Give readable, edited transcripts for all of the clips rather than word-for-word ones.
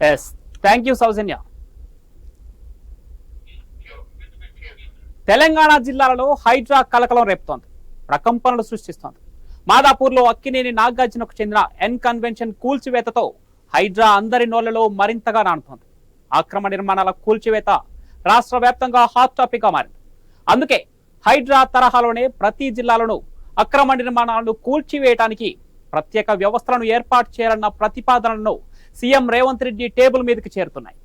Yes, thank you సౌజన్య. తెలంగాణ జిల్లాలలో హైడ్రా కలకలం రేపుతోంది, ప్రకంపనలు సృష్టిస్తోంది. మాదాపూర్లో అక్కినేని నాగార్జునకు చెందిన ఎన్ కన్వెన్షన్ కూల్చివేతతో హైడ్రా అందరి నోళ్లలో మరింతగా నానుతోంది. అక్రమ నిర్మాణాల కూల్చివేత రాష్ట్ర వ్యాప్తంగా హాట్ టాపిక్ గా మారింది. అందుకే హైడ్రా తరహాలోనే ప్రతి జిల్లాలోనూ అక్రమ నిర్మాణాలను కూల్చివేయడానికి ప్రత్యేక వ్యవస్థలను ఏర్పాటు చేయాలన్న ప్రతిపాదనలను సీఎం రేవంత్ రెడ్డి టేబుల్ మీదకి చేరుతున్నాయి.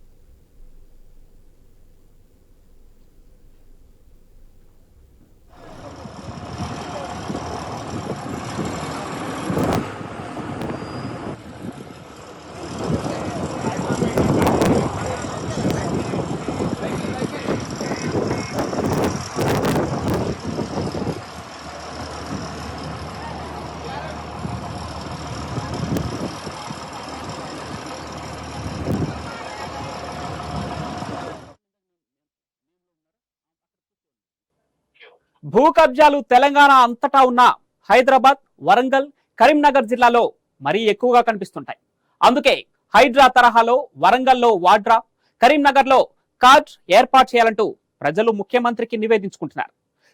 భూ కబ్జాలు తెలంగాణ అంతటా ఉన్న హైదరాబాద్, వరంగల్, కరీంనగర్ జిల్లాలో మరీ ఎక్కువగా కనిపిస్తుంటాయి. అందుకే హైడ్రా తరహాలో వరంగల్లో వాడ్రా, కరీంనగర్లో కాడ్ ఏర్పాటు చేయాలంటూ ప్రజలు ముఖ్యమంత్రికి నివేదించుకుంటున్నారు.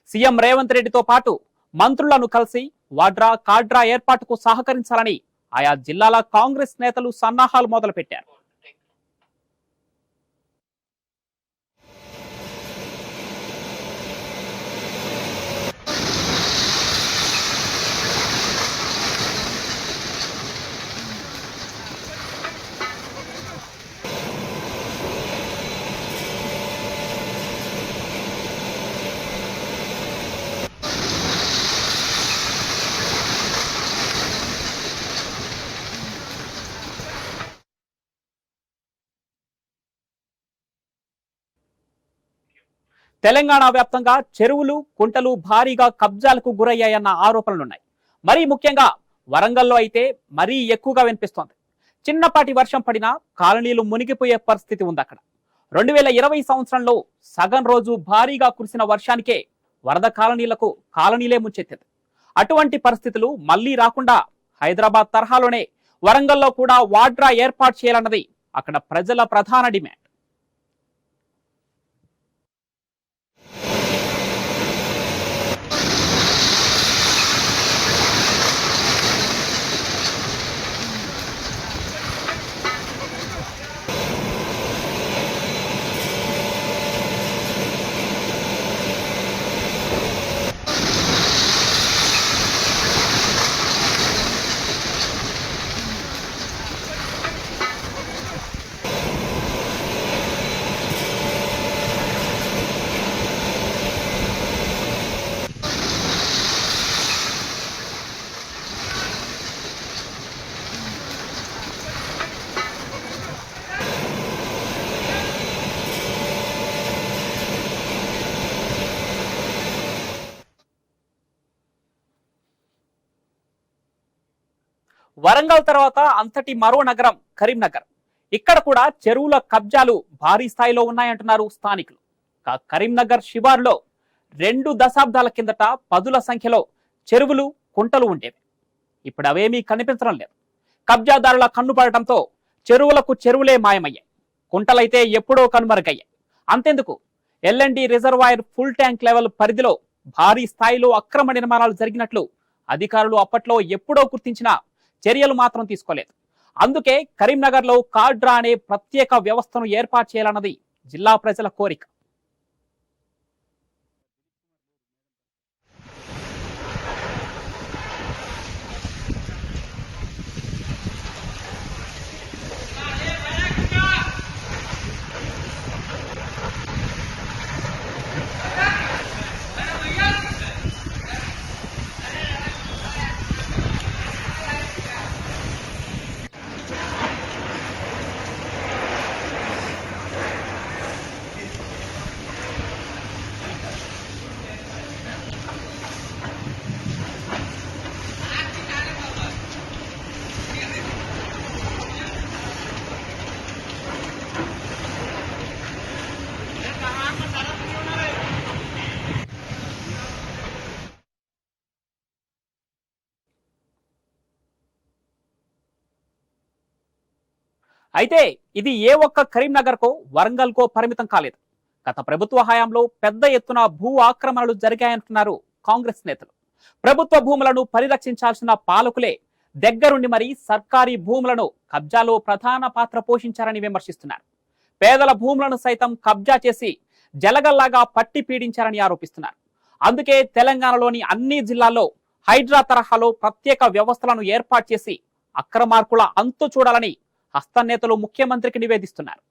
సీఎం రేవంత్ రెడ్డితో పాటు మంత్రులను కలిసి వాడ్రా, కాడ్రా ఏర్పాటుకు సహకరించాలని ఆయా జిల్లాల కాంగ్రెస్ నేతలు సన్నాహాలు మొదలుపెట్టారు. తెలంగాణ వ్యాప్తంగా చెరువులు, కుంటలు భారీగా కబ్జాలకు గురయ్యాయన్న ఆరోపణలున్నాయి. మరీ ముఖ్యంగా వరంగల్లో అయితే మరీ ఎక్కువగా వినిపిస్తోంది. చిన్నపాటి వర్షం పడినా కాలనీలు మునిగిపోయే పరిస్థితి ఉంది అక్కడ. 2020 సంవత్సరంలో సగం రోజు భారీగా కురిసిన వర్షానికే వరద కాలనీలే ముంచెత్తింది. అటువంటి పరిస్థితులు మళ్లీ రాకుండా హైదరాబాద్ తరహాలోనే వరంగల్లో కూడా వాడ్రా ఏర్పాటు చేయాలన్నది అక్కడ ప్రజల ప్రధాన డిమాండ్. వరంగల్ తర్వాత అంతటి మరో నగరం కరీంనగర్. ఇక్కడ కూడా చెరువుల కబ్జాలు భారీ స్థాయిలో ఉన్నాయంటున్నారు స్థానికులు. కరీంనగర్ శివార్లో 2 దశాబ్దాల కిందట పదుల సంఖ్యలో చెరువులు, కుంటలు ఉండేవి. ఇప్పుడు అవేమీ కనిపించడం లేదు. కబ్జాదారుల కన్నుపడటంతో చెరువులే మాయమయ్యాయి. కుంటలైతే ఎప్పుడో కనుమరుగయ్యాయి. అంతెందుకు, LND reservoir full tank level పరిధిలో భారీ స్థాయిలో అక్రమ నిర్మాణాలు జరిగినట్లు అధికారులు అప్పట్లో ఎప్పుడో గుర్తించినా చర్యలు మాత్రం తీసుకోలేదు. అందుకే కరీంనగర్లో కాడ్రా అనే ప్రత్యేక వ్యవస్థను ఏర్పాటు చేయాలన్నది జిల్లా ప్రజల కోరిక. అయితే ఇది ఏ ఒక్క కరీంనగర్కో వరంగల్కో పరిమితం కాలేదు. గత ప్రభుత్వ హయాంలో పెద్ద ఎత్తున భూ ఆక్రమణలు జరిగాయంటున్నారు కాంగ్రెస్ నేతలు. ప్రభుత్వ భూములను పరిరక్షించాల్సిన పాలకులే దగ్గరుండి మరి సర్కారీ భూములను కబ్జాలో ప్రధాన పాత్ర పోషించారని విమర్శిస్తున్నారు. పేదల భూములను సైతం కబ్జా చేసి జలగల్లాగా పట్టి పీడించారని ఆరోపిస్తున్నారు. అందుకే తెలంగాణలోని అన్ని జిల్లాల్లో హైడ్రా తరహాలో ప్రత్యేక వ్యవస్థలను ఏర్పాటు చేసి అక్రమార్కుల అంతు చూడాలని హస్తం నేతలు ముఖ్యమంత్రికి నివేదిస్తున్నారు.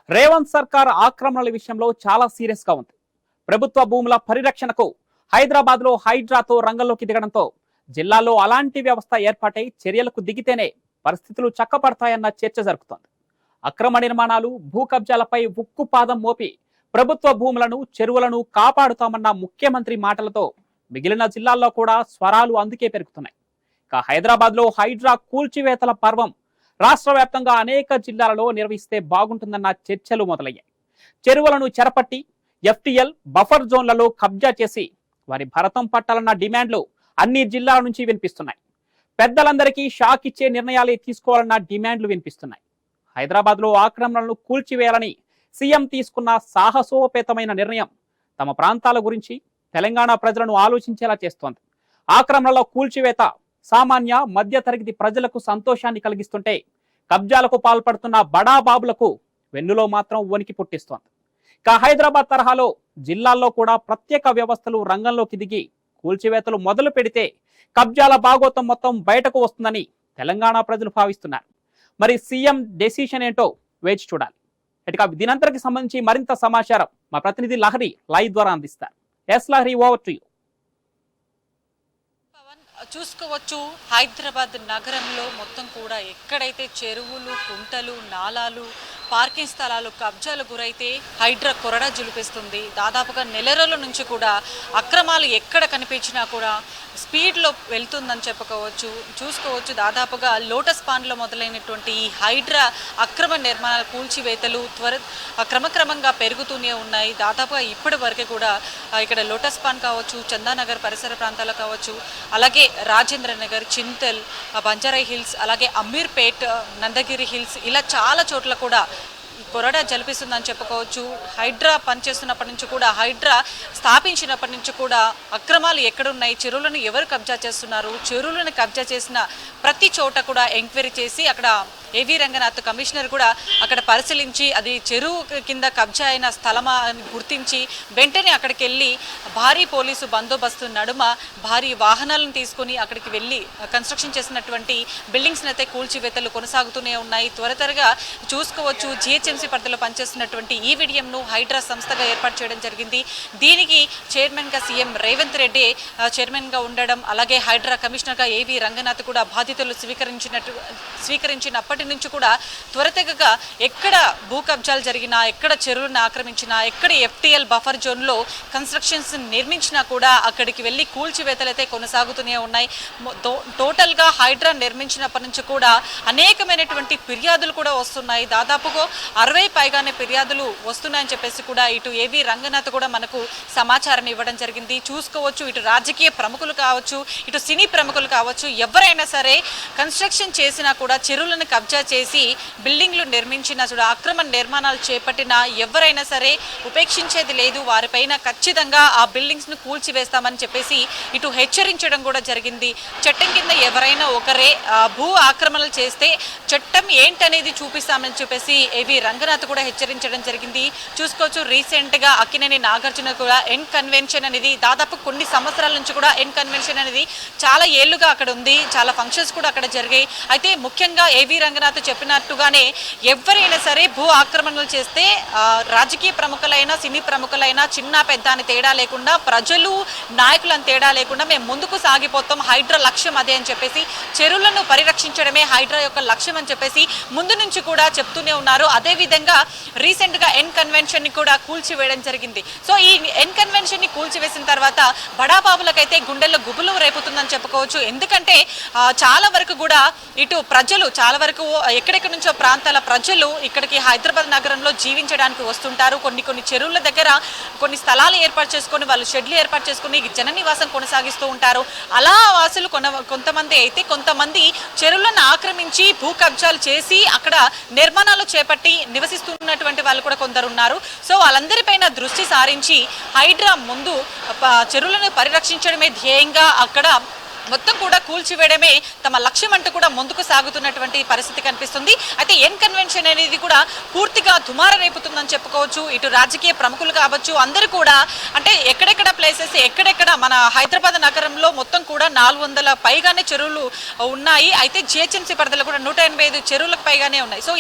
రేవంత్ సర్కార్ ఆక్రమణల విషయంలో చాలా సీరియస్ గా ఉంది. ప్రభుత్వ భూముల పరిరక్షణకు హైదరాబాద్ లో హైడ్రాతో రంగంలోకి దిగడంతో జిల్లాలో అలాంటి వ్యవస్థ ఏర్పాటై చర్యలకు దిగితేనే పరిస్థితులు చక్కపడతాయన్న చర్చ జరుగుతోంది. అక్రమ నిర్మాణాలు, భూ కబ్జాలపై ఉక్కు పాదం మోపి ప్రభుత్వ భూములను, చెరువులను కాపాడుతామన్న ముఖ్యమంత్రి మాటలతో మిగిలిన జిల్లాల్లో కూడా స్వరాలు అందుకే పెరుగుతున్నాయి. ఇక హైదరాబాద్ లో హైడ్రా కూల్చివేతల పర్వం రాష్ట్ర వ్యాప్తంగా అనేక జిల్లాలలో నిర్వహిస్తే బాగుంటుందన్న చర్చలు మొదలయ్యాయి. చెరువులను చెరపట్టి ఎఫ్టీఎల్ బఫర్ జోన్లలో కబ్జా చేసి వారి భరతం పట్టాలన్న డిమాండ్లు అన్ని జిల్లాల నుంచి వినిపిస్తున్నాయి. పెద్దలందరికీ షాక్ ఇచ్చే నిర్ణయాలే తీసుకోవాలన్న డిమాండ్లు వినిపిస్తున్నాయి. హైదరాబాద్ లో ఆక్రమణలను కూల్చివేయాలని సీఎం తీసుకున్న సాహసోపేతమైన నిర్ణయం తమ ప్రాంతాల గురించి తెలంగాణ ప్రజలను ఆలోచించేలా చేస్తోంది. ఆక్రమణల కూల్చివేత సామాన్య మధ్య తరగతి ప్రజలకు సంతోషాన్ని కలిగిస్తుంటే కబ్జాలకు పాల్పడుతున్న బడాబాబులకు వెన్నులో మాత్రం వణికి పుట్టిస్తోంది. ఇక హైదరాబాద్ తరహాలో జిల్లాల్లో కూడా ప్రత్యేక వ్యవస్థలు రంగంలోకి దిగి కూల్చివేతలు మొదలు పెడితే కబ్జాల భాగోతం మొత్తం బయటకు వస్తుందని తెలంగాణ ప్రజలు భావిస్తున్నారు. మరి సీఎం డెసిషన్ ఏంటో వేచి చూడాలి. ఇక దీనంతరికి సంబంధించి మరింత సమాచారం మా ప్రతినిధి లహరి లైవ్ ద్వారా అందిస్తారు. Yes Lahari, over to you. చూసుకోవచ్చు, హైదరాబాద్ నగరంలో మొత్తం కూడా ఎక్కడైతే చెరువులు, కుంటలు, నాలాలు, పార్కింగ్ స్థలాలు కబ్జాలు గురైతే హైడ్రా కొరడా జులిపిస్తుంది. దాదాపుగా నెల రోజుల నుంచి కూడా అక్రమాలు ఎక్కడ కనిపించినా కూడా స్పీడ్లో వెళ్తుందని చెప్పుకోవచ్చు. చూసుకోవచ్చు, దాదాపుగా లోటస్ పాండ్లో మొదలైనటువంటి ఈ హైడ్రా అక్రమ నిర్మాణాల కూల్చివేతలు క్రమక్రమంగా పెరుగుతూనే ఉన్నాయి. దాదాపుగా ఇప్పటి వరకు కూడా ఇక్కడ లోటస్ పాండ్ కావచ్చు, చందానగర్ పరిసర ప్రాంతాలు కావచ్చు, అలాగే రాజేంద్ర నగర్, చింతల్, బంజారా హిల్స్, అలాగే అమీర్పేట్, నందగిరి హిల్స్, ఇలా చాలా చోట్ల కూడా కొరడా జలిపిస్తుందని చెప్పుకోవచ్చు. హైడ్రా పనిచేస్తున్నప్పటి నుంచి కూడా, హైడ్రా స్థాపించినప్పటి నుంచి కూడా అక్రమాలు ఎక్కడున్నాయి, చెరువులను ఎవరు కబ్జా చేస్తున్నారు, చెరువులను కబ్జా చేసిన ప్రతి చోట కూడా ఎంక్వైరీ చేసి అక్కడ ఏవీ రంగనాథ్ కమిషనర్ కూడా అక్కడ పరిశీలించి అది చెరువు కింద కబ్జా అయిన స్థలమా అని గుర్తించి వెంటనే అక్కడికి వెళ్ళి భారీ పోలీసు బందోబస్తు నడుమ భారీ వాహనాలను తీసుకుని అక్కడికి వెళ్ళి కన్స్ట్రక్షన్ చేసినటువంటి బిల్డింగ్స్ని అయితే కూల్చివేతలు కొనసాగుతూనే ఉన్నాయి. త్వరగా చూసుకోవచ్చు, జిహెచ్ఎంసీ పరిధిలో పనిచేస్తున్నటువంటి ఈ ఈవీడీఎంను హైడ్రా సంస్థగా ఏర్పాటు చేయడం జరిగింది. దీనికి చైర్మన్గా సీఎం రేవంత్ రెడ్డి చైర్మన్గా ఉండడం, అలాగే హైడ్రా కమిషనర్గా ఏవీ రంగనాథ్ కూడా బాధ్యతలు స్వీకరించినప్పటి నుంచి కూడా త్వరగా ఎక్కడ భూ కబ్జాలు జరిగినా, ఎక్కడ చెరువులను ఆక్రమించినా, ఎక్కడ ఎఫ్టీఎల్ బఫర్ జోన్లో కన్స్ట్రక్షన్స్ నిర్మించినా కూడా అక్కడికి వెళ్ళి కూల్చివేతలు అయితే కొనసాగుతూనే ఉన్నాయి. టోటల్గా హైడ్రా నిర్మించినప్పటి నుంచి కూడా అనేకమైనటువంటి ఫిర్యాదులు కూడా వస్తున్నాయి. దాదాపుగా 60 పైగానే ఫిర్యాదులు వస్తున్నాయని చెప్పేసి కూడా ఇటు ఏవీ రంగనాథ్ కూడా మనకు సమాచారం ఇవ్వడం జరిగింది. చూసుకోవచ్చు, ఇటు రాజకీయ ప్రముఖులు కావచ్చు, ఇటు సినీ ప్రముఖులు కావచ్చు, ఎవరైనా సరే కన్స్ట్రక్షన్ చేసినా కూడా చెరువులను కబ్జా చేసి బిల్డింగ్లు నిర్మించిన చూడ అక్రమ నిర్మాణాలు చేపట్టిన ఎవరైనా సరే ఉపేక్షించేది లేదు. వారిపైన ఖచ్చితంగా ఆ బిల్డింగ్స్ను కూల్చివేస్తామని చెప్పేసి ఇటు హెచ్చరించడం కూడా జరిగింది. చట్టం కింద ఎవరైనా ఒకరే భూ ఆక్రమణలు చేస్తే చట్టం ఏంటనేది చూపిస్తామని చెప్పేసి ఏవీ రంగనాథ్ రంగనాథ్ కూడా హెచ్చరించడం జరిగింది. చూసుకోవచ్చు, రీసెంట్ గా అక్కినేని నాగార్జున కూడా ఎన్ కన్వెన్షన్ అనేది దాదాపు కొన్ని సంవత్సరాల నుంచి కూడా ఎన్ కన్వెన్షన్ అనేది చాలా ఏళ్లుగా అక్కడ ఉంది. చాలా ఫంక్షన్స్ కూడా అక్కడ జరిగాయి. అయితే ముఖ్యంగా ఏవి రంగనాథ్ చెప్పినట్టుగానే ఎవరైనా సరే భూ ఆక్రమణలు చేస్తే రాజకీయ ప్రముఖులైనా సినీ ప్రముఖులైనా చిన్న పెద్ద అని తేడా లేకుండా ప్రజలు నాయకులను తేడా లేకుండా మేము ముందుకు సాగిపోతాం, హైడ్రా లక్ష్యం అదే అని చెప్పేసి చెరువులను పరిరక్షించడమే హైడ్రా యొక్క లక్ష్యం అని చెప్పేసి ముందు నుంచి కూడా చెప్తూనే ఉన్నారు. అదే విధంగా రీసెంట్ గా ఎన్ కన్వెన్షన్ ని కూడా కూల్చివేయడం జరిగింది. సో ఈ ఎన్ కన్వెన్షన్ ని కూల్చివేసిన తర్వాత బడాబాబులకైతే గుండెల్లో గుబులు రేపుతుందని చెప్పుకోవచ్చు. ఎందుకంటే చాలా వరకు కూడా ఇటు ప్రజలు చాలా వరకు ఎక్కడెక్కడి నుంచో ప్రాంతాల ప్రజలు ఇక్కడికి హైదరాబాద్ నగరంలో జీవించడానికి వస్తుంటారు. కొన్ని చెరువుల దగ్గర కొన్ని స్థలాలు ఏర్పాటు చేసుకొని వాళ్ళు షెడ్లు ఏర్పాటు చేసుకుని జన నివాసం కొనసాగిస్తూ ఉంటారు. అలా వాసులు కొంతమంది అయితే కొంతమంది చెరువులను ఆక్రమించి భూ కబ్జాలు చేసి అక్కడ నిర్మాణాలు చేపట్టి నివసిస్తున్నటువంటి వాళ్ళు కూడా కొందరు ఉన్నారు. సో వాళ్ళందరిపైన దృష్టి సారించి హైడ్రా ముందు చెరువులను పరిరక్షించడమే ధ్యేయంగా అక్కడ మొత్తం కూడా కూల్చివేయడమే తమ లక్ష్యం అంటూ కూడా ముందుకు సాగుతున్నటువంటి పరిస్థితి కనిపిస్తుంది. అయితే ఎన్ కన్వెన్షన్ అనేది కూడా పూర్తిగా దుమార రేపుతుందని చెప్పుకోవచ్చు. ఇటు రాజకీయ ప్రముఖులు కావచ్చు, అందరూ కూడా అంటే ఎక్కడెక్కడ ప్లేసెస్ ఎక్కడెక్కడ మన హైదరాబాద్ నగరంలో మొత్తం కూడా 400 పైగానే చెరువులు ఉన్నాయి. అయితే జిహెచ్ఎంసీ పరిధిలో కూడా 185 చెరువులకు పైగానే ఉన్నాయి. సో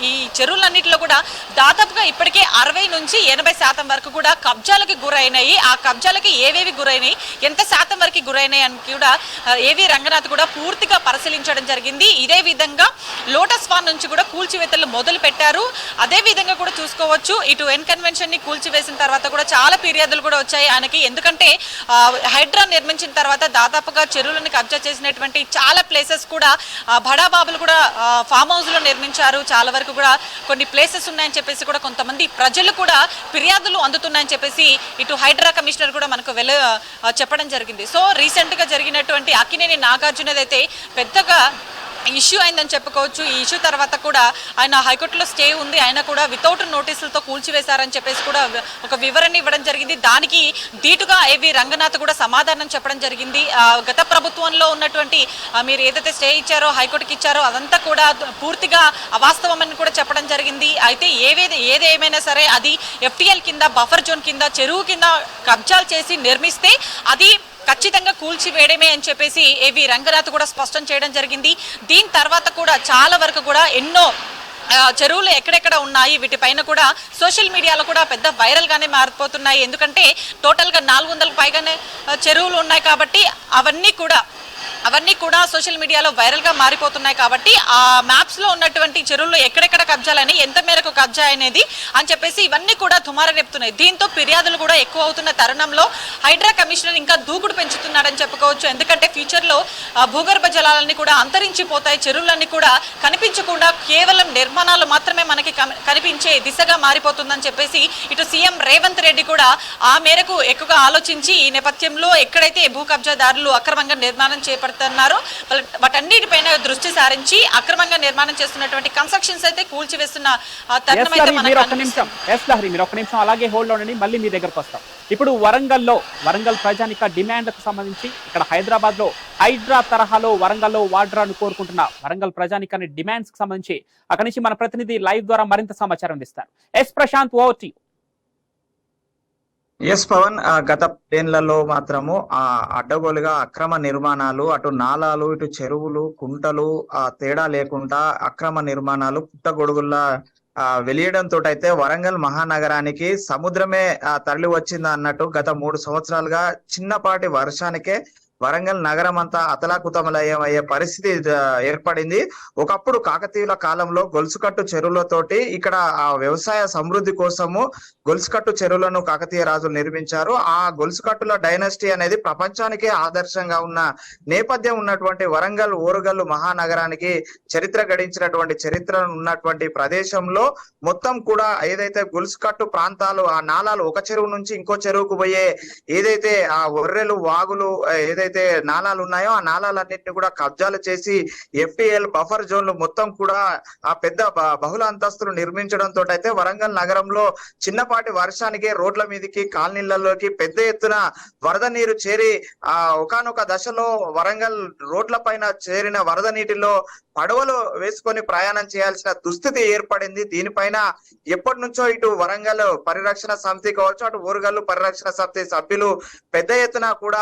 ఈ చెరువులన్నింటిలో కూడా దాదాపుగా ఇప్పటికే 60 నుంచి 80% వరకు కూడా కబ్జాలకు గురైనాయి. ఆ కబ్జాలకి ఏవేవి గురైనాయి, ఎంత శాతం వరకు గురైనాయి అని కూడా ఏవి రంగనాథ్ కూడా పూర్తిగా పరిశీలించడం జరిగింది. ఇదే విధంగా లోటస్ ఫాన్ నుంచి కూడా కూల్చివేతలు మొదలు పెట్టారు. అదే విధంగా కూడా చూసుకోవచ్చు, ఇటు ఎన్ కన్వెన్షన్ ని కూల్చివేసిన తర్వాత కూడా చాలా ఫిర్యాదులు కూడా వచ్చాయి ఆయనకి. ఎందుకంటే హైడ్రా నిర్మించిన తర్వాత దాదాపుగా చెరువులను కబ్జా చేసినటువంటి చాలా ప్లేసెస్ కూడా బడాబాబులు కూడా ఫామ్ హౌస్ లో నిర్మించారు. చాలా వరకు కూడా కొన్ని ప్లేసెస్ ఉన్నాయని చెప్పేసి కూడా కొంతమంది ప్రజలు కూడా ఫిర్యాదులు అందుతున్నాయని చెప్పేసి ఇటు హైడ్రా కమిషనర్ కూడా మనకు చెప్పడం జరిగింది. సో రీసెంట్ గా జరిగినటువంటి అక్కినేని నాగార్జునదైతే పెద్దగా ఇష్యూ అయిందని చెప్పుకోవచ్చు. ఈ ఇష్యూ తర్వాత కూడా ఆయన హైకోర్టులో స్టే ఉంది, ఆయన కూడా వితౌట్ నోటీసులతో కూల్చివేశారని చెప్పేసి కూడా ఒక వివరణ ఇవ్వడం జరిగింది. దానికి ధీటుగా ఏవి రంగనాథ్ కూడా సమాధానం చెప్పడం జరిగింది. గత ప్రభుత్వంలో ఉన్నటువంటి మీరు ఏదైతే స్టే ఇచ్చారో హైకోర్టుకి ఇచ్చారో అదంతా కూడా పూర్తిగా అవాస్తవమని కూడా చెప్పడం జరిగింది. అయితే ఏదేమైనా సరే అది FTL కింద బఫర్ జోన్ కింద చెరువు కింద కబ్జాలు చేసి నిర్మిస్తే అది ఖచ్చితంగా కూల్చివేయడమే అని చెప్పేసి ఏవి రంగనాథ్ కూడా స్పష్టం చేయడం జరిగింది. దీని తర్వాత కూడా చాలా వరకు కూడా ఎన్నో చెరువులు ఎక్కడెక్కడ ఉన్నాయి వీటిపైన కూడా సోషల్ మీడియాలో కూడా పెద్ద వైరల్ గానే మారిపోతున్నాయి. ఎందుకంటే టోటల్ గా 400కు పైగానే చెరువులు ఉన్నాయి కాబట్టి అవన్నీ కూడా సోషల్ మీడియాలో వైరల్ గా మారిపోతున్నాయి. కాబట్టి ఆ మ్యాప్స్ లో ఉన్నటువంటి చెరువుల్లో ఎక్కడెక్కడ కబ్జాలని ఎంత మేరకు కబ్జా అనేది అని చెప్పేసి ఇవన్నీ కూడా దుమార రేపుతున్నాయి. దీంతో ఫిర్యాదులు కూడా ఎక్కువ అవుతున్న తరుణంలో హైడ్రా కమిషనర్ ఇంకా దూకుడు పెంచుతున్నాడని చెప్పుకోవచ్చు. ఎందుకంటే ఫ్యూచర్ లో భూగర్భ జలాలన్నీ కూడా అంతరించిపోతాయి, చెరువులన్నీ కూడా కనిపించకుండా కేవలం నిర్మాణాలు మాత్రమే మనకి కనిపించే దిశగా మారిపోతుందని చెప్పేసి ఇటు సీఎం రేవంత్ రెడ్డి కూడా ఆ మేరకు ఎక్కువగా ఆలోచించి ఈ నేపథ్యంలో ఎక్కడైతే భూ కబ్జాదారులు అక్రమంగా నిర్మాణం చేపడుతున్నారో వాటన్నిటిపైన దృష్టి సారించి అక్రమంగా నిర్మాణం చేస్తున్నటువంటి కన్స్ట్రక్షన్స్ అయితే కూల్చివేస్తున్న తరుణం అయితే మీరు ఒక్క నిమిషం అలాగే హోల్డ్ లో ఉండండి, మళ్ళీ మీ దగ్గరకు వస్తాం. ఇప్పుడు వరంగల్ ప్రజానిక డిమాండ్లకు సంబంధించి ఇక్కడ హైదరాబాద్ లో హైడ్రా తరహాలో వరంగల్లో వాడ్రాను కోరుకుంటున్న వరంగల్ ప్రజానికాని డిమాండ్స్ కి సంబంధించి అక్కడి నుంచి మన ప్రతినిధి లైవ్ ద్వారా మరింత సమాచారం ఇస్తారు. Prashanth, over to you. Pawan, గత 10లలో మాత్రము అడ్డగోలుగా అక్రమ నిర్మాణాలు, అటు నాలాలు ఇటు చెరువులు కుంటలు తేడా లేకుండా అక్రమ నిర్మాణాలు పుట్టగొడుగుల్లా వెలియడంతో అయితే వరంగల్ మహానగరానికి సముద్రమే తరలి వచ్చింది అన్నట్టు గత 3 సంవత్సరాలుగా చిన్నపాటి వర్షానికే వరంగల్ నగరం అంతా అతలాకుతమలయ్యే పరిస్థితి ఏర్పడింది. ఒకప్పుడు కాకతీయుల కాలంలో గొలుసుకట్టు చెరువులతోటి ఇక్కడ ఆ వ్యవసాయ సమృద్ధి కోసము గొలుసుకట్టు చెరువులను కాకతీయ రాజులు నిర్మించారు. ఆ గొలుసుకట్టుల డైనస్టీ అనేది ప్రపంచానికే ఆదర్శంగా ఉన్న నేపథ్యం ఉన్నటువంటి వరంగల్ ఓరుగల్లు మహానగరానికి చరిత్ర గడించినటువంటి చరిత్ర ఉన్నటువంటి ప్రదేశంలో మొత్తం కూడా ఏదైతే గొలుసుకట్టు ప్రాంతాలు, ఆ నాలాలు ఒక చెరువు నుంచి ఇంకో చెరువుకు పోయే ఏదైతే ఆ ఒర్రెలు వాగులు ఏదైతే ఏదైతే నాలాలు ఉన్నాయో ఆ నాలాలన్నింటినీ కూడా కబ్జాలు చేసి FTL బఫర్ జోన్లు మొత్తం కూడా ఆ పెద్ద బహుళ అంతస్తులు నిర్మించడంతో అయితే వరంగల్ నగరంలో చిన్నపాటి వర్షానికి రోడ్ల మీదకి కాలనీలలోకి పెద్ద ఎత్తున వరద నీరు చేరి ఒకానొక దశలో వరంగల్ రోడ్ల పైన చేరిన వరద నీటిలో పడవలు వేసుకొని ప్రయాణం చేయాల్సిన దుస్థితి ఏర్పడింది. దీనిపైన ఎప్పటి నుంచో ఇటు వరంగల్ పరిరక్షణ సమితి కావచ్చు, అటు ఓరుగల్లు పరిరక్షణ సమితి సభ్యులు పెద్ద ఎత్తున కూడా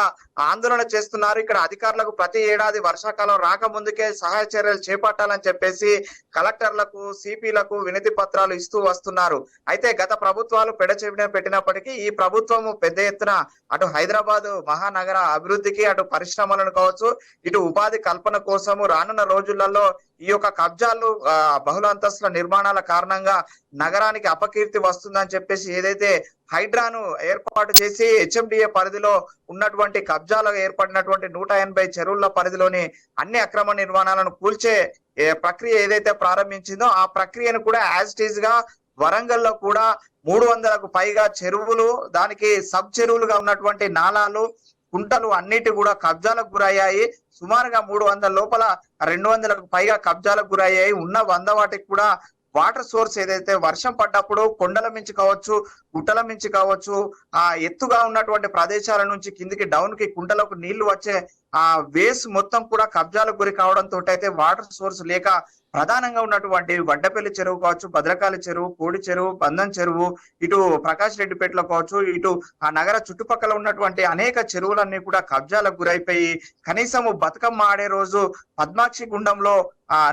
ఆందోళన చేస్తున్నారు. ఇక్కడ అధికారులకు ప్రతి ఏడాది వర్షాకాలం రాకముందుకే సహాయ చర్యలు చేపట్టాలని చెప్పేసి కలెక్టర్లకు, సిపిలకు వినతి పత్రాలు ఇస్తూ వస్తున్నారు. అయితే గత ప్రభుత్వాలు పెడచెవిన పెట్టినప్పటికీ ఈ ప్రభుత్వము పెద్ద ఎత్తున అటు హైదరాబాద్ మహానగర అభివృద్ధికి, అటు పరిశ్రమలను కావచ్చు, ఇటు ఉపాధి కల్పన కోసము రానున్న రోజులలో ఈ యొక్క కబ్జాలు బహుళ అంతస్తుల నిర్మాణాల కారణంగా నగరానికి అపకీర్తి వస్తుందని చెప్పేసి ఏదైతే హైడ్రాను ఏర్పాటు చేసి HMDA పరిధిలో ఉన్నటువంటి కబ్జాలు ఏర్పడినటువంటి 180 చెరువుల పరిధిలోని అన్ని అక్రమ నిర్మాణాలను కూల్చే ప్రక్రియ ఏదైతే ప్రారంభించిందో ఆ ప్రక్రియను కూడా యాజ్ ఇట్ ఈజ్ గా వరంగల్లో కూడా 300కు పైగా చెరువులు, దానికి సబ్ చెరువులుగా ఉన్నటువంటి నాలాలు, కుంటలు అన్నిటి కూడా కబ్జాలకు గురయ్యాయి. సుమారుగా 300 లోపల 200కు పైగా కబ్జాలకు గురయ్యాయి. ఉన్న 100 వాటికి కూడా వాటర్ సోర్స్ ఏదైతే వర్షం పడ్డప్పుడు కొండల మించి కావచ్చు, గుట్టల మించి కావచ్చు, ఆ ఎత్తుగా ఉన్నటువంటి ప్రదేశాల నుంచి కిందికి డౌన్ కి కుంటలకు నీళ్లు వచ్చే ఆ వేస్ మొత్తం కూడా కబ్జాలకు గురి కావడంతో అయితే వాటర్ సోర్స్ లేక ప్రధానంగా ఉన్నటువంటి వడ్డపల్లి చెరువు కావచ్చు, భద్రకాళి చెరువు, కోడి చెరువు, బంధం చెరువు, ఇటు ప్రకాష్ రెడ్డిపేటలో కావచ్చు, ఇటు ఆ నగర చుట్టుపక్కల ఉన్నటువంటి అనేక చెరువులన్నీ కూడా కబ్జాలకు గురైపోయి కనీసము బతుకమ్మ ఆడే రోజు పద్మాక్షి గుండంలో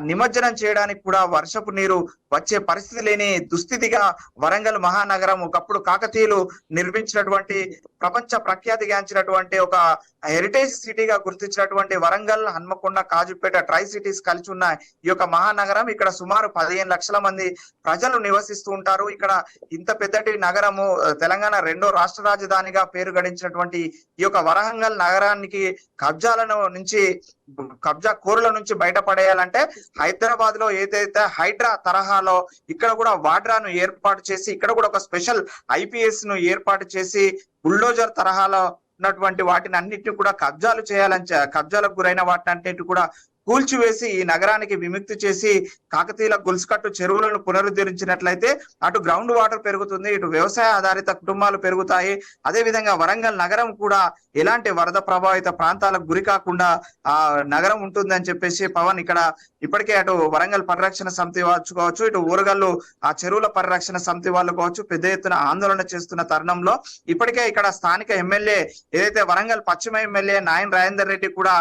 నిమజ్జనం చేయడానికి కూడా వర్షపు నీరు వచ్చే పరిస్థితి లేని దుస్థితిగా వరంగల్ మహానగరం ఒకప్పుడు కాకతీయులు నిర్మించినటువంటి ప్రపంచ ప్రఖ్యాతిగాంచినటువంటి ఒక హెరిటేజ్ సిటీగా గుర్తించినటువంటి వరంగల్, హన్మకొండ, కాజుపేట ట్రై సిటీస్ కలిసి ఉన్న ఈ యొక్క మహానగరం ఇక్కడ సుమారు 15 లక్షల మంది ప్రజలు నివసిస్తూ ఉంటారు. ఇక్కడ ఇంత పెద్దటి నగరము తెలంగాణ 2వ రాష్ట్ర రాజధానిగా పేరు గడించినటువంటి ఈ యొక్క వరంగల్ నగరానికి కబ్జా కోరుల నుంచి బయటపడేయాలంటే హైదరాబాద్ లో ఏదైతే హైడ్రా తరహాలో ఇక్కడ కూడా వాడ్రాను ఏర్పాటు చేసి ఇక్కడ కూడా ఒక స్పెషల్ IPS ను ఏర్పాటు చేసి బుల్డోజర్ తరహాలో ఉన్నటువంటి వాటిని అన్నిటిని కూడా కబ్జాలకు గురైన వాటిని అన్నిటి కూడా కూల్చివేసి ఈ నగరానికి విముక్తి చేసి కాకతీయుల గొలుసుకట్టు చెరువులను పునరుద్ధరించినట్లయితే అటు గ్రౌండ్ వాటర్ పెరుగుతుంది, ఇటు వ్యవసాయ ఆధారిత కుటుంబాలు పెరుగుతాయి. అదే విధంగా వరంగల్ నగరం కూడా ఎలాంటి వరద ప్రభావిత ప్రాంతాలకు గురి కాకుండా ఆ నగరం ఉంటుందని చెప్పేసి పవన్ ఇక్కడ ఇప్పటికే అటు వరంగల్ పరిరక్షణ సమితి వాళ్ళు కావచ్చు, ఇటు ఊరగల్లు ఆ చెరువుల పరిరక్షణ సమితి వాళ్ళు కావచ్చు పెద్ద ఎత్తున ఆందోళన చేస్తున్న తరుణంలో ఇప్పటికే ఇక్కడ స్థానిక ఎమ్మెల్యే ఏదైతే వరంగల్ పశ్చిమ ఎమ్మెల్యే నాయన్ రాజేందర్ రెడ్డి కూడా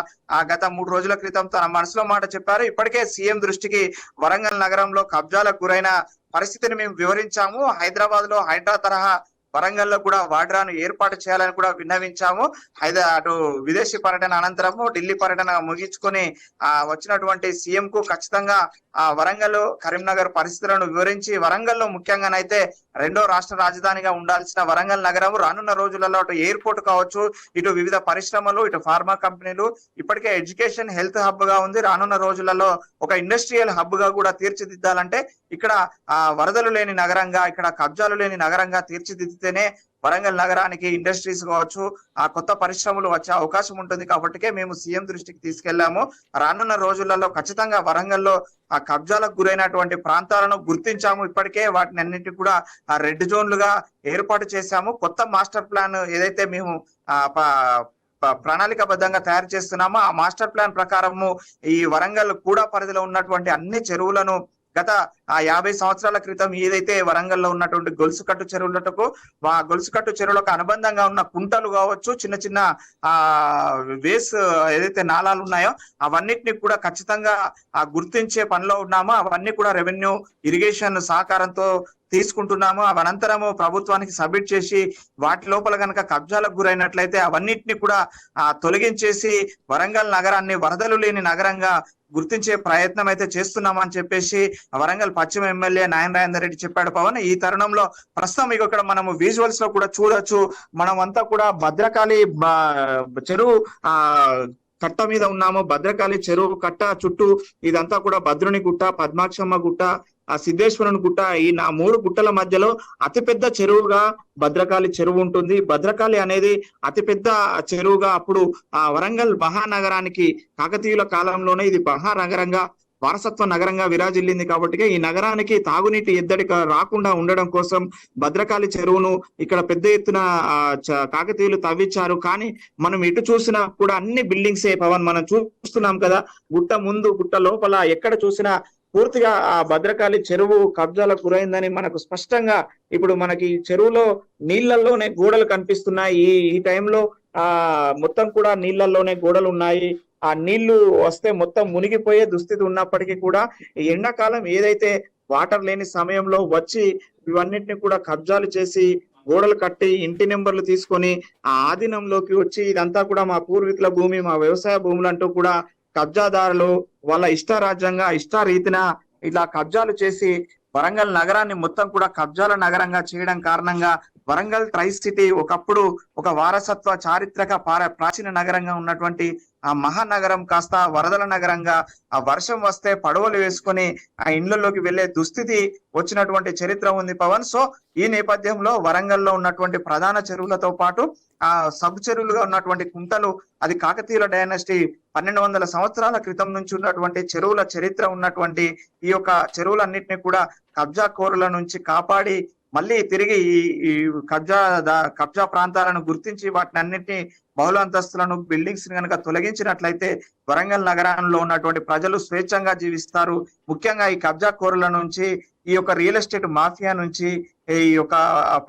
గత 3 రోజుల క్రితం తన మనసులో మాట చెప్పారు. ఇప్పటికే సీఎం దృష్టికి వరంగల్ నగరంలో కబ్జాలకు గురైన పరిస్థితిని మేము వివరించాము. హైదరాబాద్ లో హైడ్రా తరహా వరంగల్లో కూడా వాడ్రాను ఏర్పాటు చేయాలని కూడా విన్నవించాము. అటు విదేశీ పర్యటన అనంతరము ఢిల్లీ పర్యటన ముగించుకొని వచ్చినటువంటి సీఎం కు ఖచ్చితంగా వరంగల్, కరీంనగర్ పరిస్థితులను వివరించి వరంగల్లో ముఖ్యంగానైతే 2వ రాష్ట్ర రాజధానిగా ఉండాల్సిన వరంగల్ నగరం రానున్న రోజులలో అటు ఎయిర్పోర్ట్ కావచ్చు, ఇటు వివిధ పరిశ్రమలు, ఇటు ఫార్మా కంపెనీలు, ఇప్పటికే ఎడ్యుకేషన్ హెల్త్ హబ్ గా ఉంది. రానున్న రోజులలో ఒక ఇండస్ట్రియల్ హబ్ గా కూడా తీర్చిదిద్దాలంటే ఇక్కడ వరదలు లేని నగరంగా, ఇక్కడ కబ్జాలు లేని నగరంగా తీర్చిదిద్దితేనే వరంగల్ నగరానికి ఇండస్ట్రీస్ కావచ్చు, ఆ కొత్త పరిశ్రమలు వచ్చే అవకాశం ఉంటుంది. కాబట్టికే మేము సీఎం దృష్టికి తీసుకెళ్లాము. రానున్న రోజులలో ఖచ్చితంగా వరంగల్లో ఆ కబ్జాలకు గురైనటువంటి ప్రాంతాలను గుర్తించాము. ఇప్పటికే వాటిని అన్నింటి కూడా ఆ రెడ్ జోన్లుగా ఏర్పాటు చేశాము. కొత్త మాస్టర్ ప్లాన్ ఏదైతే మేము ప్రణాళికాబద్ధంగా తయారు చేస్తున్నామో ఆ మాస్టర్ ప్లాన్ ప్రకారము ఈ వరంగల్ కూడా పరిధిలో ఉన్నటువంటి అన్ని చెరువులను గత 50 సంవత్సరాల క్రితం ఏదైతే వరంగల్లో ఉన్నటువంటి గొలుసుకట్టు చెరువులకు గొలుసుకట్టు చెరువులకు అనుబంధంగా ఉన్న కుంటలు కావచ్చు, చిన్న చిన్న వేస్ ఏదైతే నాలాలు ఉన్నాయో అవన్నిటిని కూడా ఖచ్చితంగా గుర్తించే పనిలో ఉన్నామో అవన్నీ కూడా రెవెన్యూ ఇరిగేషన్ సహకారంతో తీసుకుంటున్నాము. అనంతరము ప్రభుత్వానికి సబ్మిట్ చేసి వాటి లోపల కనుక కబ్జాలకు గురైనట్లయితే అవన్నిటిని కూడా తొలగించేసి వరంగల్ నగరాన్ని వరదలు లేని నగరంగా గుర్తించే ప్రయత్నం అయితే చేస్తున్నామని చెప్పేసి వరంగల్ పశ్చిమ ఎమ్మెల్యే నాయన్ రాజేందర్ రెడ్డి చెప్పాడు. పవన్ ఈ తరుణంలో ప్రస్తుతం ఇక్కడ మనము విజువల్స్ లో కూడా చూడొచ్చు. మనం అంతా కూడా భద్రకాళి చెరువు కట్ట మీద ఉన్నాము. భద్రకాళి చెరువు కట్ట చుట్టూ ఇదంతా కూడా భద్రుని గుట్ట, పద్మాక్షమ్మ గుట్ట, ఆ సిద్ధేశ్వరుని గుట్ట, ఈ 3 గుట్టల మధ్యలో అతిపెద్ద చెరువుగా భద్రకాళి చెరువు ఉంటుంది. భద్రకాళి అనేది అతిపెద్ద చెరువుగా అప్పుడు ఆ వరంగల్ మహానగరానికి కాకతీయుల కాలంలోనే ఇది మహానగరంగా వారసత్వ నగరంగా విరాజిల్లింది. కాబట్టి ఈ నగరానికి తాగునీటి ఎద్దడి రాకుండా ఉండడం కోసం భద్రకాళి చెరువును ఇక్కడ పెద్ద ఎత్తున కాకతీయులు తవ్వించారు. కానీ మనం ఎటు చూసినా కూడా అన్ని బిల్డింగ్సే పవన్, మనం చూస్తున్నాం కదా, గుట్ట ముందు గుట్ట లోపల ఎక్కడ చూసినా పూర్తిగా ఆ భద్రకాళి చెరువు కబ్జాలకు గురైందని మనకు స్పష్టంగా ఇప్పుడు మనకి చెరువులో నీళ్లలోనే గోడలు కనిపిస్తున్నాయి. ఈ టైంలో మొత్తం కూడా నీళ్లలోనే గోడలు ఉన్నాయి. ఆ నీళ్లు వస్తే మొత్తం మునిగిపోయే దుస్థితి ఉన్నప్పటికీ కూడా ఎండాకాలం ఏదైతే వాటర్ లేని సమయంలో వచ్చి ఇవన్నిటిని కూడా కబ్జాలు చేసి గోడలు కట్టి ఇంటి నెంబర్లు తీసుకొని ఆ ఆధీనంలోకి వచ్చి ఇదంతా కూడా మా పూర్వీకుల భూమి, మా వ్యవసాయ భూములు అంటూ కూడా కబ్జాదారులు వాళ్ళ ఇష్టారాజ్యంగా ఇష్టారీతిన ఇలా కబ్జాలు చేసి వరంగల్ నగరాన్ని మొత్తం కూడా కబ్జాల నగరంగా చేయడం కారణంగా వరంగల్ ట్రై సిటీ ఒకప్పుడు ఒక వారసత్వ చారిత్రక ప్రాచీన నగరంగా ఉన్నటువంటి ఆ మహానగరం కాస్త వరదల నగరంగా, ఆ వర్షం వస్తే పడవలు వేసుకొని ఆ ఇండ్లలోకి వెళ్లే దుస్థితి వచ్చినటువంటి చరిత్ర ఉంది పవన్. సో ఈ నేపథ్యంలో వరంగల్లో ఉన్నటువంటి ప్రధాన చెరువులతో పాటు ఆ సబ్ చెరువులుగా ఉన్నటువంటి కుంటలు, అది కాకతీయుల డైనాసిటీ 1200 సంవత్సరాల క్రితం నుంచి ఉన్నటువంటి చెరువుల చరిత్ర ఉన్నటువంటి ఈ యొక్క చెరువులన్నింటినీ కూడా కబ్జా కోరుల నుంచి కాపాడి మళ్ళీ తిరిగి ఈ కబ్జా ప్రాంతాలను గుర్తించి వాటిని అన్నింటినీ బహుళ అంతస్తులను బిల్డింగ్స్ కనుక తొలగించినట్లయితే వరంగల్ నగరంలో ఉన్నటువంటి ప్రజలు స్వేచ్ఛంగా జీవిస్తారు. ముఖ్యంగా ఈ కబ్జా కోరుల నుంచి, ఈ యొక్క రియల్ ఎస్టేట్ మాఫియా నుంచి ఈ యొక్క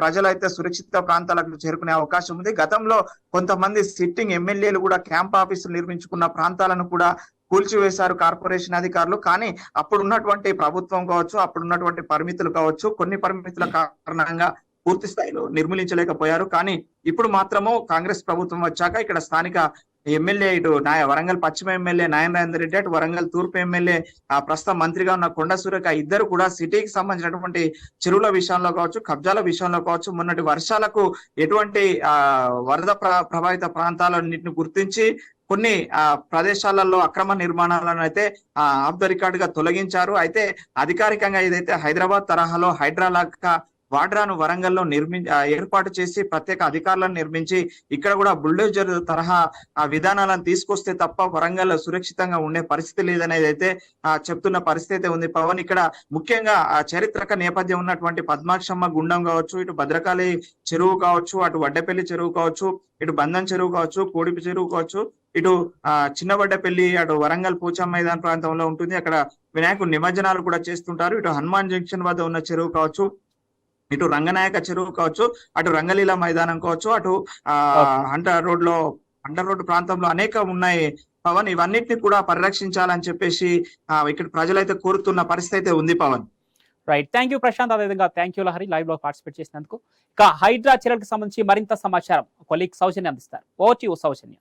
ప్రజలైతే సురక్షిత ప్రాంతాలకు చేరుకునే అవకాశం ఉంది. గతంలో కొంతమంది సిట్టింగ్ ఎమ్మెల్యేలు కూడా క్యాంప్ ఆఫీసులు నిర్మించుకున్న ప్రాంతాలను కూడా కూల్చివేశారు కార్పొరేషన్ అధికారులు. కానీ అప్పుడున్నటువంటి ప్రభుత్వం కావచ్చు, అప్పుడున్నటువంటి పరిమితులు కావచ్చు, కొన్ని పరిమితుల కారణంగా పూర్తి స్థాయిలో నిర్మూలించలేకపోయారు. కానీ ఇప్పుడు మాత్రము కాంగ్రెస్ ప్రభుత్వం వచ్చాక ఇక్కడ స్థానిక ఎమ్మెల్యే, ఇటు వరంగల్ పశ్చిమ ఎమ్మెల్యే నారాయణ రెడ్డి, అటు వరంగల్ తూర్పు ఎమ్మెల్యే ప్రస్తుతం మంత్రిగా ఉన్న కొండ సురేఖ, ఇద్దరు కూడా సిటీకి సంబంధించినటువంటి చెరువుల విషయంలో కావచ్చు, కబ్జాల విషయంలో కావచ్చు, మొన్నటి వర్షాలకు ఎటువంటి వరద ప్రభావిత ప్రాంతాలన్నింటిని గుర్తించి కొన్ని ప్రదేశాలలో అక్రమ నిర్మాణాలను అయితే ఆఫ్ ద రికార్డ్ గా తొలగించారు. అయితే అధికారికంగా ఏదైతే హైదరాబాద్ తరహాలో హైడ్రాలాగా వాడ్రాను వరంగల్లో ఏర్పాటు చేసి ప్రత్యేక అధికారులను నిర్మించి ఇక్కడ కూడా బుల్డోజర్ తరహా విధానాలను తీసుకొస్తే తప్ప వరంగల్ సురక్షితంగా ఉండే పరిస్థితి లేదనేది అయితే చెప్తున్న పరిస్థితి అయితే ఉంది పవన్. ఇక్కడ ముఖ్యంగా చారిత్రక నేపథ్యం ఉన్నటువంటి పద్మాక్షమ్మ గుండం కావచ్చు, ఇటు భద్రకాళి చెరువు కావచ్చు, అటు వడ్డపల్లి చెరువు కావచ్చు, ఇటు బంధం చెరువు కావచ్చు, కోడిపి చెరువు కావచ్చు, ఇటు చిన్నవడ్డపల్లి, అటు వరంగల్ పోచమ్మ మైదాన్ ప్రాంతంలో ఉంటుంది, అక్కడ వినాయకుడు నిమజ్జనాలు కూడా చేస్తుంటారు. ఇటు హనుమాన్ జంక్షన్ వద్ద ఉన్న చెరువు కావచ్చు, ఇటు రంగనాయక చెరువు కావచ్చు, అటు రంగలీల మైదానం కావచ్చు, అటు అండర్ రోడ్ ప్రాంతంలో అనేక ఉన్నాయి పవన్. ఇవన్నిటిని కూడా పరిరక్షించాలని చెప్పేసి ఇక్కడ ప్రజలైతే కోరుతున్న పరిస్థితి అయితే ఉంది Pawan. Right, thank you Prashanth. అదేవిధంగా థ్యాంక్ యూ లహరి, లైవ్ లో పార్టిసిపేట్ చేసినందుకు. ఇక హైడ్రా చర్యలకు సంబంధించి మరింత సమాచారం కొలీగ్ సౌజన్య అందిస్తారు. ఓ సౌజన్య.